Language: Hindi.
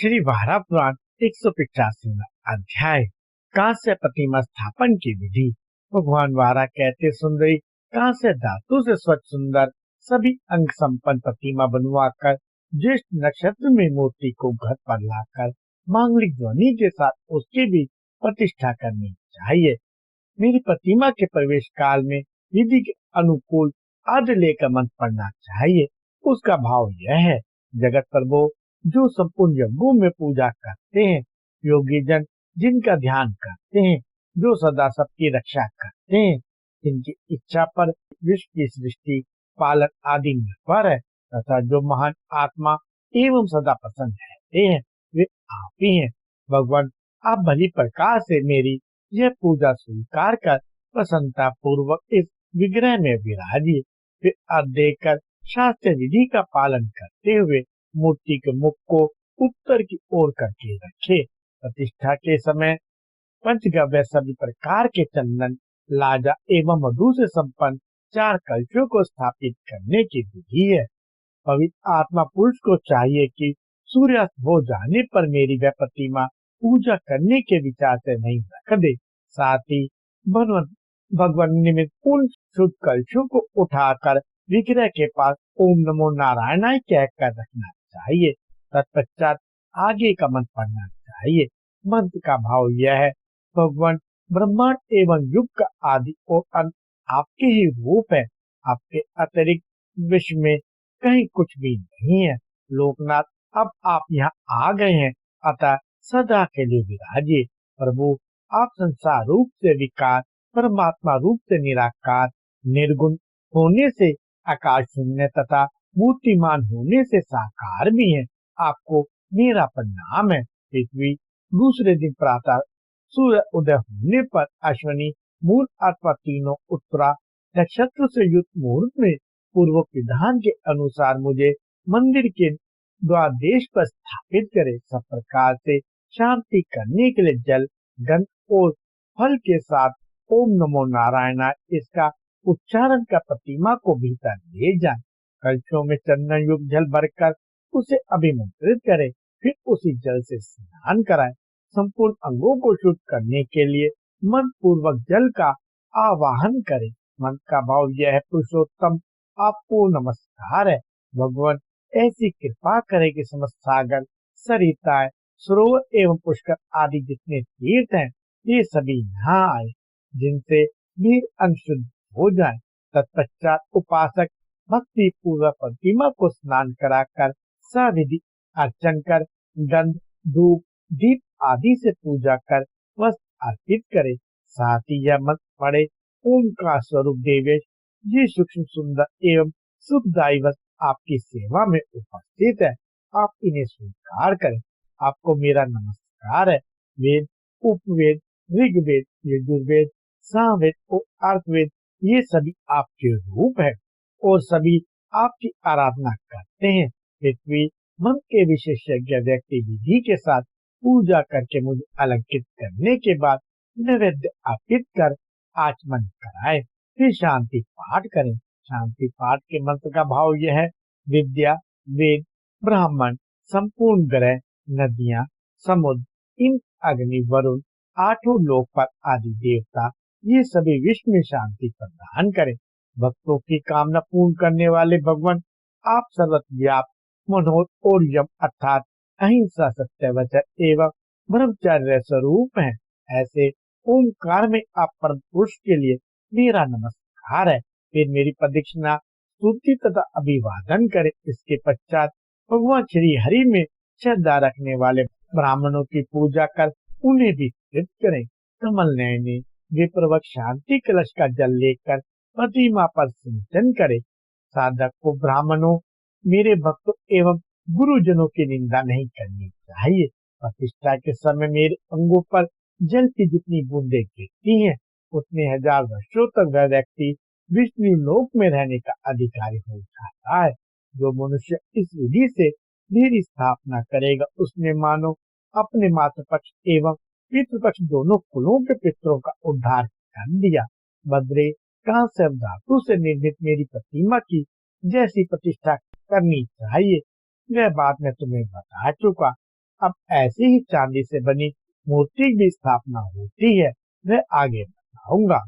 श्री वारा पुराण 185वां अध्याय कांस्य प्रतिमा स्थापन की विधि। भगवान वारा कहते, सुंदरी कांस्य धातु से स्वच्छ सुंदर सभी अंग संपन्न प्रतिमा बनवाकर ज्येष्ठ नक्षत्र में मूर्ति को घर पर लाकर मांगलिक ध्वनि के साथ उसकी भी प्रतिष्ठा करनी चाहिए। मेरी प्रतिमा के प्रवेश काल में विधि के अनुकूल आद्य लेकर मंत्र पढ़ना चाहिए। उसका भाव यह है, जगत प्रभु जो संपूर्ण यज्ञों में पूजा करते हैं, योगी जन जिनका ध्यान करते हैं, जो सदा सबकी रक्षा करते हैं, जिनकी इच्छा पर विश्व की सृष्टि पालन आदि निर्भर है, तथा जो महान आत्मा एवं सदा प्रसन्न रहते हैं, वे आप ही हैं। भगवान, आप भली प्रकार से मेरी यह पूजा स्वीकार कर प्रसन्नता पूर्वक इस विग्रह में विराजिए। फिर अर्घ्य देकर शास्त्र विधि का पालन करते हुए मूर्ति के मुख को उत्तर की ओर करके रखे। प्रतिष्ठा के समय पंचगव्य सभी प्रकार के चंदन, लाजा एवं मधु से संपन्न 4 कलशों को स्थापित करने की विधि है। पवित्र आत्मा पुरुष को चाहिए कि सूर्यास्त हो जाने पर मेरी वह प्रतिमा पूजा करने के विचार से नहीं रख दे। साथ ही भगवान निमित्त उन शुद्ध कलशों को उठाकर विग्रह के पास ओम नमो नारायणाय कहकर रखना चाहिए। तत्पश्चात आगे का मंत्र पढ़ना चाहिए। मंत्र का भाव यह है, भगवान ब्रह्मांड एवं युग का आदि और अंत आपके ही रूप है। आपके अतिरिक्त विश्व में कहीं कुछ भी नहीं है। लोकनाथ, अब आप यहाँ आ गए हैं, अतः सदा के लिए विराजिए। प्रभु, आप संसार रूप से विकार, परमात्मा रूप से निराकार, निर्गुण होने से आकाश शून्य तथा मूर्तिमान होने से साकार भी हैं। आपको मेरा प्रणाम है। पृथ्वी दूसरे दिन प्रातः सूर्य उदय होने पर अश्विनी मूल अथवा तीनों उत्तरा नक्षत्र से युक्त मुहूर्त में पूर्वक विधान के अनुसार मुझे मंदिर के द्वादेश पर स्थापित करे। सब प्रकार से शांति करने के लिए जल, गंध और फल के साथ ओम नमो नारायणाय इसका उच्चारण कर प्रतिमा को भीतर ले जाए। कलशों में चंदन युक्त जल भरकर उसे अभिमंत्रित करे, फिर उसी जल से स्नान कराए। संपूर्ण अंगों को शुद्ध करने के लिए मन पूर्वक जल का आवाहन करे। मन का भाव यह है, पुरुषोत्तम, आपको नमस्कार है। भगवान, ऐसी कृपा करे कि समस्त सागर, सरिताएं, सरोवर एवं पुष्कर आदि जितने तीर्थ हैं, ये सभी यहाँ आए, जिनसे वीर अंग शुद्ध हो जाए। तत्पश्चात उपासक भक्ति पूर्वक प्रतिमा को स्नान कराकर सविधि अर्चन कर गंध, धूप, दीप आदि से पूजा कर वस्त्र अर्पित करे। साथ ही यह मंत्र पढ़े, ओम का स्वरूप देवेश, ये सूक्ष्म सुंदर एवं सुखदायी वस्त्र आपकी सेवा में उपस्थित है, आप इन्हें स्वीकार करें। आपको मेरा नमस्कार है। वेद, उपवेद, ऋग्वेद, यजुर्वेद, सामवेद और अर्थवेद ये सभी आपके रूप है और सभी आपकी आराधना करते हैं। पृथ्वी मन के विशेषज्ञ व्यक्ति विधि के साथ पूजा करके मुझे अलंकृत करने के बाद नैवेद्य अर्पित कर आचमन कराए, फिर शांति पाठ करें। शांति पाठ के मंत्र का भाव यह है, विद्या, वेद, ब्राह्मण, संपूर्ण ग्रह, नदियां, समुद्र, इन अग्नि, वरुण, 8 लोक पर आदि देवता, ये सभी विश्व में शांति प्रदान करें। भक्तों की कामना पूर्ण करने वाले भगवान, आप सर्वत्र व्याप्त, मनोहर और यम अर्थात अहिंसा, सत्य वचन एवं ब्रह्मचर्य स्वरूप हैं। ऐसे ओंकार में आप परम पुरुष के लिए मेरा नमस्कार है। फिर मेरी प्रदक्षिणा, स्तुति तथा अभिवादन करें। इसके पश्चात भगवान श्री हरि में श्रद्धा रखने वाले ब्राह्मणों की पूजा कर उन्हें भी तृप्त करें। कमल नयने विप्रवत शांति कलश का जल लेकर प्रतिमा पर सिंचन करे। साधक को ब्राह्मणों, मेरे भक्तों एवं गुरुजनों की निंदा नहीं करनी चाहिए। प्रतिष्ठा के समय मेरे अंगों पर जल की जितनी बूंदें गिरती हैं, उतने 1000 वर्षों तक वह व्यक्ति विष्णु लोक में रहने का अधिकारी हो जाता है। जो मनुष्य इस विधि से मेरी स्थापना करेगा, उसने मानो अपने मातृपक्ष एवं पितृपक्ष दोनों कुलों के पितरों का उद्धार कर दिया। बद्रे, कांस्य धातु से निर्मित मेरी प्रतिमा की जैसी प्रतिष्ठा करनी चाहिए, वह बात मैं तुम्हें बता चुका। अब ऐसी ही चांदी से बनी मूर्ति की स्थापना होती है वह आगे बताऊंगा।